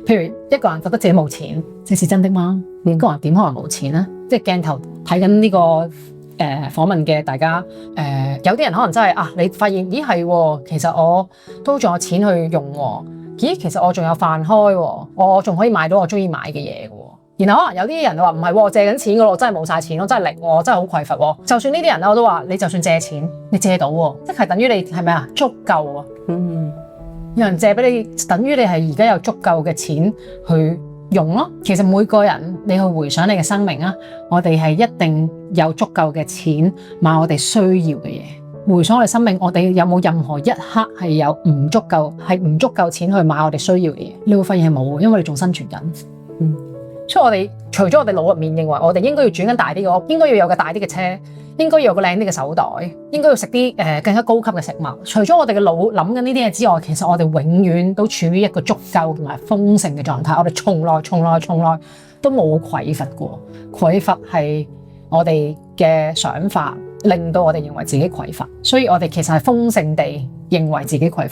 譬如一個人覺得自己冇錢，這是真的嗎？一個人點可能冇錢呢？即係鏡頭睇緊呢個訪問嘅大家，有啲人可能真係啊，你發現咦係喎，其實我都仲有錢去用喎，咦其實我仲有飯開喎，我仲可以買到我中意買嘅嘢嘅喎。然後可能有啲人話唔係喎，借緊錢嘅咯，真係冇晒錢咯，真係零喎，真係好匱乏喎。就算呢啲人咧，我都話你就算借錢，你借到喎，即係等於你係咪啊足夠啊？有人借俾你，等於你係而家有足夠嘅錢去用咯。其實每個人你去回想你嘅生命啊，我哋係一定有足夠嘅錢買我哋需要嘅嘢。回想我哋生命，我哋有冇任何一刻係有唔足夠錢去買我哋需要嘅嘢？你會發現係冇，因為你仲生存緊。所以我哋除咗我哋腦入面認為我哋應該要轉緊大啲嘅屋，應該要有個大啲嘅車，應該要有個靚啲嘅手袋，應該要食啲更加高級嘅食物。除咗我哋嘅腦諗緊呢啲嘢之外，其實我哋永遠都處於一個足夠同埋豐盛嘅狀態。我哋從來都冇匱乏過。匱乏係我哋嘅想法令到我哋認為自己匱乏，所以我哋其實係豐盛地認為自己匱乏。